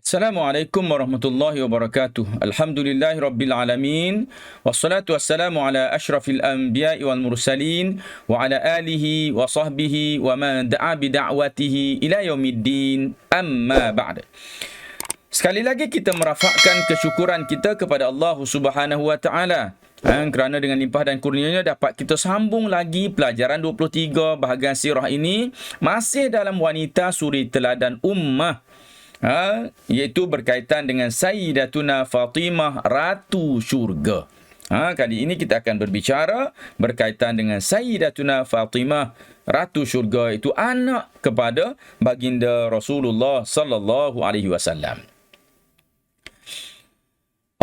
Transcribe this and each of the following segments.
Assalamualaikum warahmatullahi wabarakatuh. Alhamdulillahi rabbil alamin. Wassalatu wassalamu ala asyrafil anbiya'i wal mursalin wa ala alihi wa sahbihi wa man da'a bida'watihi ila yaumiddin. Amma ba'd. Sekali lagi kita merafakkan kesyukuran kita kepada Allah Subhanahu wa taala. Kerana dengan limpah dan kurnianya dapat kita sambung lagi pelajaran 23 bahagian sirah ini masih dalam wanita suri teladan ummah. Iaitu berkaitan dengan Sayyidatuna Fatimah, Ratu Syurga. Kali ini kita akan berbicara berkaitan dengan Sayyidatuna Fatimah, Ratu Syurga, itu anak kepada baginda Rasulullah sallallahu alaihi wasallam.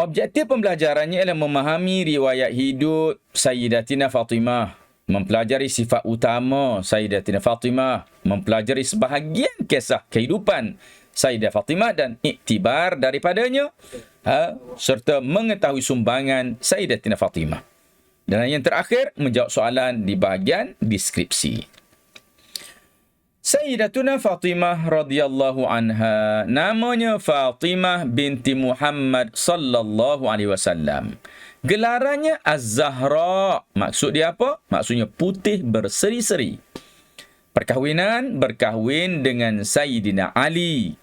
Objektif pembelajarannya ialah memahami riwayat hidup Sayyidatina Fatimah, mempelajari sifat utama Sayyidatina Fatimah, mempelajari sebahagian kisah kehidupan Sayyidah Fatimah dan iktibar daripadanya, serta mengetahui sumbangan Sayyidatina Fatimah. Dan yang terakhir, menjawab soalan di bahagian deskripsi. Sayyidatuna Fatimah radhiyallahu anha, namanya Fatimah binti Muhammad sallallahu alaihi wasallam. Gelarannya Az-Zahra. Maksud dia apa? Maksudnya putih berseri-seri. Perkahwinan, berkahwin dengan Sayyidina Ali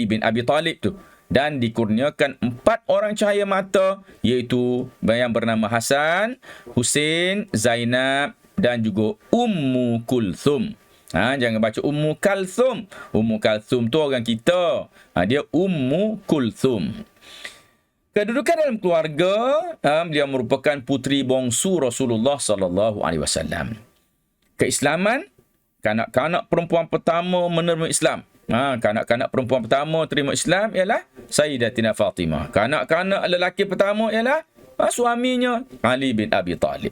bin Abi Talib tu, dan dikurniakan 4 orang cahaya mata, iaitu yang bernama Hasan, Husin, Zainab dan juga Ummu Kulthum. Jangan baca Ummu Kalthum. Ummu Kalthum tu orang kita. Dia Ummu Kulthum. Kedudukan dalam keluarga, dia merupakan puteri bongsu Rasulullah sallallahu alaihi wasallam. Keislaman, kanak-kanak perempuan pertama menerima Islam. Kanak-kanak perempuan pertama terima Islam ialah Sayyidatina Fatimah. Kanak-kanak lelaki pertama ialah suaminya Ali bin Abi Talib.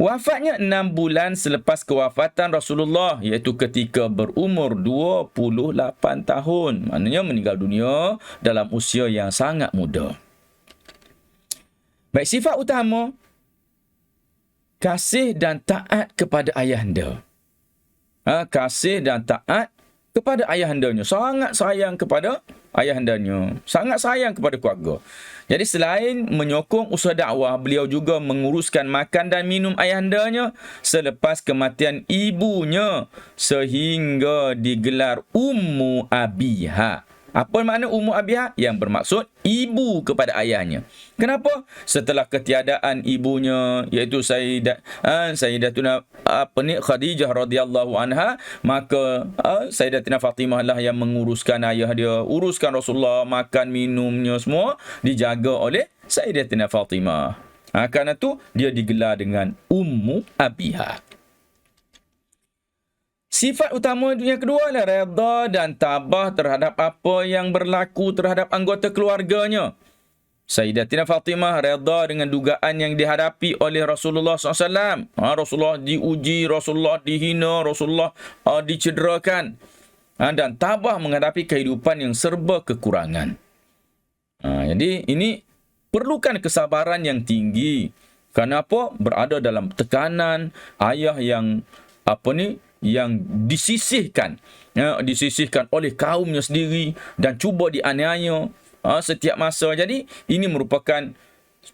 Wafatnya 6 bulan selepas kewafatan Rasulullah, iaitu ketika berumur 28 tahun. Maknanya meninggal dunia dalam usia yang sangat muda. Baik, sifat utama, kasih dan taat kepada ayahanda. Kasih dan taat kepada ayahandanya. Sangat sayang kepada ayahandanya. Sangat sayang kepada keluarga. Jadi selain menyokong usaha dakwah, beliau juga menguruskan makan dan minum ayahandanya selepas kematian ibunya, sehingga digelar Ummu Abiha. Apa makna Ummu Abiha? Yang bermaksud ibu kepada ayahnya. Kenapa? Setelah ketiadaan ibunya, iaitu Sayyidatuna Khadijah radhiyallahu anha, maka Sayyidatina Fatimah lah yang menguruskan ayah dia, uruskan Rasulullah, makan minumnya semua dijaga oleh Sayyidatina Fatimah. Kerana itu dia digelar dengan Ummu Abiha. Sifat utama yang kedua adalah redha dan tabah terhadap apa yang berlaku terhadap anggota keluarganya. Sayyidatina Fatimah redha dengan dugaan yang dihadapi oleh Rasulullah SAW. Rasulullah diuji, Rasulullah dihina, Rasulullah dicederakan. Dan tabah menghadapi kehidupan yang serba kekurangan. Jadi ini perlukan kesabaran yang tinggi. Kenapa? Berada dalam tekanan ayah yang yang disisihkan oleh kaumnya sendiri dan cuba dianiaya setiap masa. Jadi ini merupakan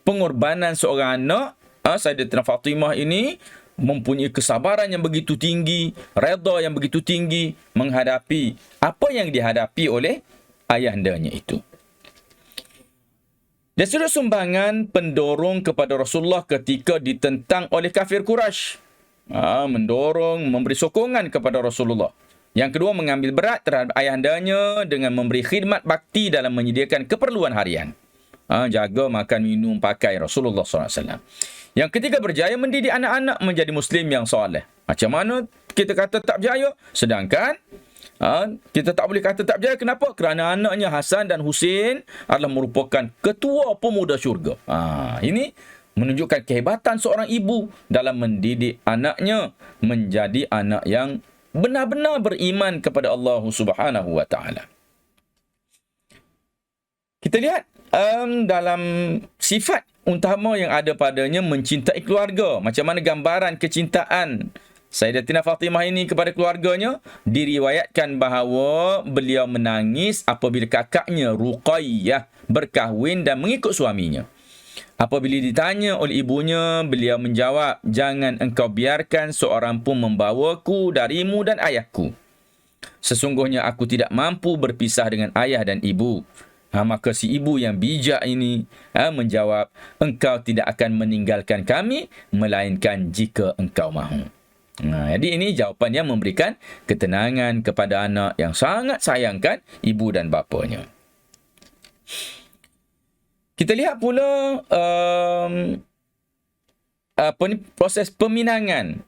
pengorbanan seorang anak. Sayyidatina Fatimah ini mempunyai kesabaran yang begitu tinggi, redha yang begitu tinggi menghadapi apa yang dihadapi oleh ayahandanya itu. Dari sudut sumbangan, pendorong kepada Rasulullah ketika ditentang oleh kafir Quraisy. Mendorong, memberi sokongan kepada Rasulullah. Yang kedua, mengambil berat terhadap ayahandanya dengan memberi khidmat bakti dalam menyediakan keperluan harian. Jaga makan, minum, pakai Rasulullah SAW. Yang ketiga, berjaya mendidik anak-anak menjadi Muslim yang soleh. Macam mana kita kata tak berjaya? Sedangkan kita tak boleh kata tak berjaya. Kenapa? Kerana anaknya Hasan dan Husin adalah merupakan ketua pemuda syurga. Ini menunjukkan kehebatan seorang ibu dalam mendidik anaknya menjadi anak yang benar-benar beriman kepada Allah Subhanahu wa taala. Kita lihat dalam sifat utama yang ada padanya, mencintai keluarga. Macam mana gambaran kecintaan Sayyidatina Fatimah ini kepada keluarganya, diriwayatkan bahawa beliau menangis apabila kakaknya Ruqayyah berkahwin dan mengikut suaminya. Apabila ditanya oleh ibunya, beliau menjawab, "Jangan engkau biarkan seorang pun membawaku darimu dan ayahku. Sesungguhnya aku tidak mampu berpisah dengan ayah dan ibu." Maka si ibu yang bijak ini menjawab, "Engkau tidak akan meninggalkan kami, melainkan jika engkau mahu." Jadi ini jawapan yang memberikan ketenangan kepada anak yang sangat sayangkan ibu dan bapanya. Kita lihat pula proses peminangan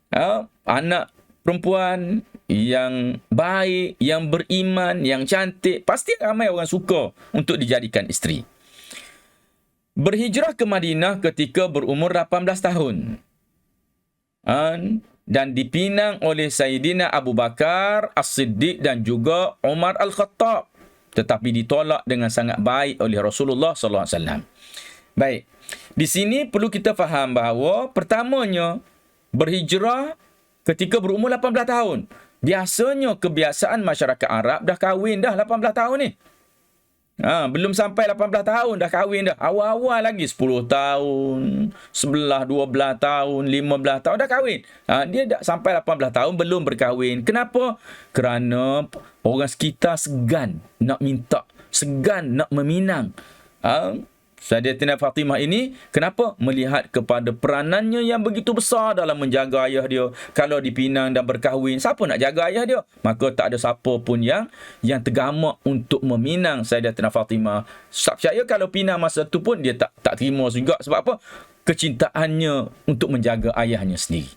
anak perempuan yang baik, yang beriman, yang cantik. Pasti ramai orang suka untuk dijadikan isteri. Berhijrah ke Madinah ketika berumur 18 tahun. Dan dipinang oleh Sayyidina Abu Bakar As-Siddiq dan juga Umar Al-Khattab, tetapi ditolak dengan sangat baik oleh Rasulullah sallallahu alaihi wasallam. Baik. Di sini perlu kita faham bahawa pertamanya berhijrah ketika berumur 18 tahun. Biasanya kebiasaan masyarakat Arab dah kahwin dah 18 tahun ni. Belum sampai 18 tahun dah kahwin dah. Awal-awal lagi 10 tahun, 11, 12 tahun, 15 tahun dah kahwin. Dia dah sampai 18 tahun belum berkahwin. Kenapa? Kerana orang sekitar segan nak minta, segan nak meminang. Sayyidatina Fatimah ini kenapa? Melihat kepada peranannya yang begitu besar dalam menjaga ayah dia. Kalau dipinang dan berkahwin, siapa nak jaga ayah dia? Maka tak ada siapa pun yang tergamak untuk meminang Sayyidatina Fatimah. Percaya kalau pinang masa tu pun dia tak terima juga. Sebab apa? Kecintaannya untuk menjaga ayahnya sendiri.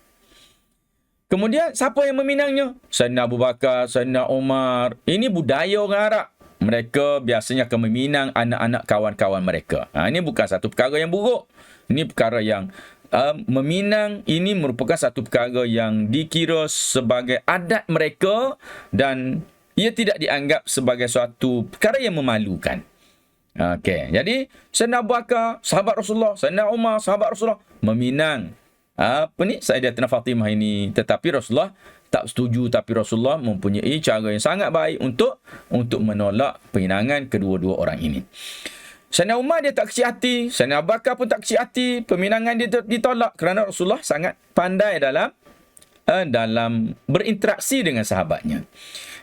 Kemudian siapa yang meminangnya? Sayyidina Abu Bakar, Sayyidina Umar. Ini budaya orang Arab. Mereka biasanya akan meminang anak-anak kawan-kawan mereka. Ini bukan satu perkara yang buruk. Ini perkara yang meminang ini merupakan satu perkara yang dikira sebagai adat mereka dan ia tidak dianggap sebagai suatu perkara yang memalukan. Okey, jadi Sayyidina Abu Bakar, sahabat Rasulullah, Sayyidina Umar, sahabat Rasulullah, meminang Sayyidatina Fatimah ini, tetapi Rasulullah tak setuju. Tapi Rasulullah mempunyai cara yang sangat baik untuk menolak peminangan kedua-dua orang ini. Sayyidina Umar dia tak kecil hati, Sayyidina Abu Bakar pun tak kecil hati, peminangan dia ditolak kerana Rasulullah sangat pandai dalam berinteraksi dengan sahabatnya.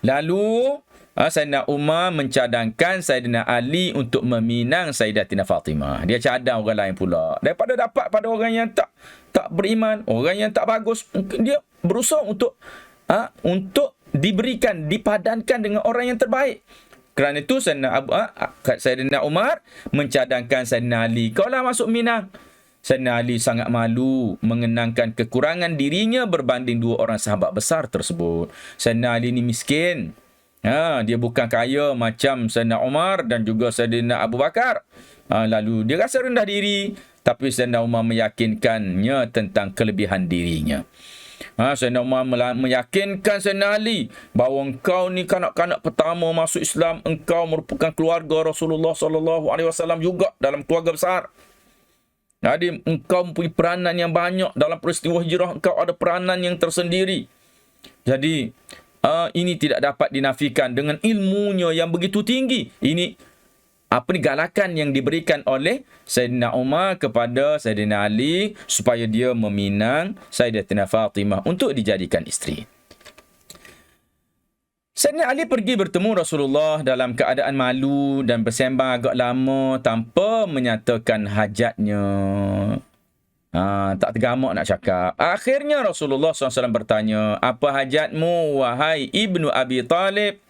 Lalu Sayyidina Umar mencadangkan Sayyidina Ali untuk meminang Sayyidatina Fatimah. Dia cadang orang lain pula. Daripada dapat pada orang yang tak beriman, orang yang tak bagus, dia berusaha untuk diberikan, dipadankan dengan orang yang terbaik. Kerana itu Sayyidina Umar mencadangkan Sayyidina Ali, "Kaulah masuk minang." Sayyidina Ali sangat malu mengenangkan kekurangan dirinya berbanding dua orang sahabat besar tersebut. Sayyidina Ali ni miskin. Dia bukan kaya macam Sayyidina Umar dan juga Sayyidina Abu Bakar. Lalu dia rasa rendah diri, tapi Sayyidina Umar meyakinkannya tentang kelebihan dirinya. Sayyidina Umar meyakinkan Sayyidina Ali bahawa engkau ni kanak-kanak pertama masuk Islam, engkau merupakan keluarga Rasulullah sallallahu alaihi wasallam juga dalam keluarga besar. Jadi engkau mempunyai peranan yang banyak dalam peristiwa hijrah, engkau ada peranan yang tersendiri. Jadi ini tidak dapat dinafikan dengan ilmunya yang begitu tinggi. Ini galakan yang diberikan oleh Sayyidina Umar kepada Sayyidina Ali supaya dia meminang Sayyidatina Fatimah untuk dijadikan isteri. Sayyidina Ali pergi bertemu Rasulullah dalam keadaan malu dan bersembang agak lama tanpa menyatakan hajatnya. Tak tergamak nak cakap. Akhirnya Rasulullah SAW bertanya, "Apa hajatmu, wahai Ibnu Abi Talib?"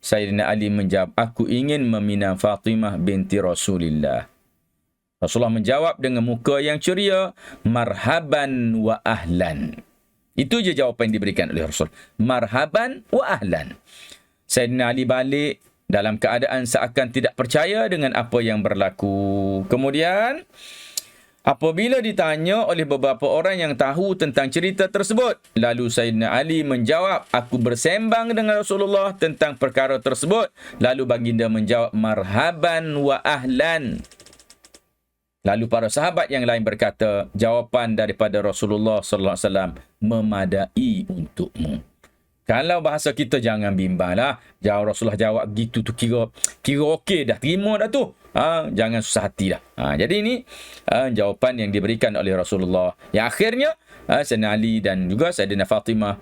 Sayyidina Ali menjawab, "Aku ingin meminang Fatimah binti Rasulillah." Rasulullah menjawab dengan muka yang ceria, "Marhaban wa ahlan." Itu je jawapan yang diberikan oleh Rasul. Marhaban wa ahlan. Sayyidina Ali balik dalam keadaan seakan tidak percaya dengan apa yang berlaku. Kemudian apabila ditanya oleh beberapa orang yang tahu tentang cerita tersebut, lalu Sayyidina Ali menjawab, "Aku bersembang dengan Rasulullah tentang perkara tersebut." Lalu baginda menjawab, "Marhaban wa ahlan." Lalu para sahabat yang lain berkata, jawapan daripada Rasulullah sallallahu alaihi wasallam, memadai untukmu. Kalau bahasa kita jangan bimbang lah. Jawab Rasulullah jawab gitu tu kira okey dah, terima dah tu. Jangan susah hati dah. Jadi ini jawapan yang diberikan oleh Rasulullah. Yang akhirnya Sayyidina Ali dan juga Sayyidina Fatimah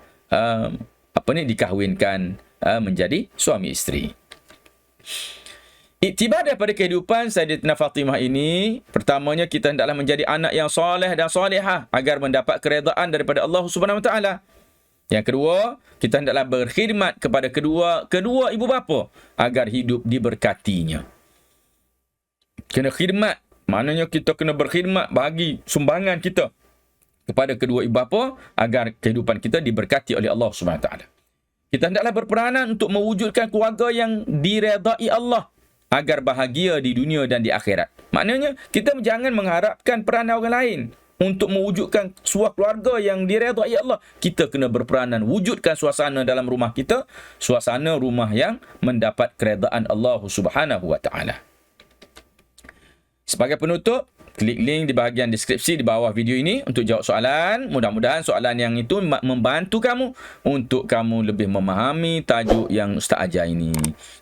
dikahwinkan menjadi suami isteri. Iktibar daripada kehidupan Sayyidatina Fatimah ini, pertamanya kita hendaklah menjadi anak yang soleh dan solehah agar mendapat keredaan daripada Allah Subhanahu Wa Taala. Yang kedua, kita hendaklah berkhidmat kepada kedua ibu bapa agar hidup diberkatinya. Kena khidmat, maknanya kita kena berkhidmat, bagi sumbangan kita kepada kedua ibu bapa agar kehidupan kita diberkati oleh Allah Subhanahu Wa Taala. Kita hendaklah berperanan untuk mewujudkan keluarga yang diredai Allah agar bahagia di dunia dan di akhirat. Maknanya, kita jangan mengharapkan peranan orang lain untuk mewujudkan sebuah keluarga yang diredai Allah. Kita kena berperanan wujudkan suasana dalam rumah kita, suasana rumah yang mendapat keredaan Allah Subhanahu Wa Taala. Sebagai penutup, klik link di bahagian deskripsi di bawah video ini untuk jawab soalan. Mudah-mudahan soalan yang itu membantu kamu untuk kamu lebih memahami tajuk yang Ustaz ajar ini.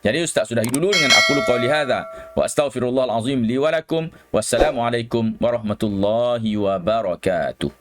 Jadi Ustaz sudahi dulu dengan aqulu qauli hadza wa astaghfirullahal azim li wa lakum. Wassalamualaikum warahmatullahi wabarakatuh.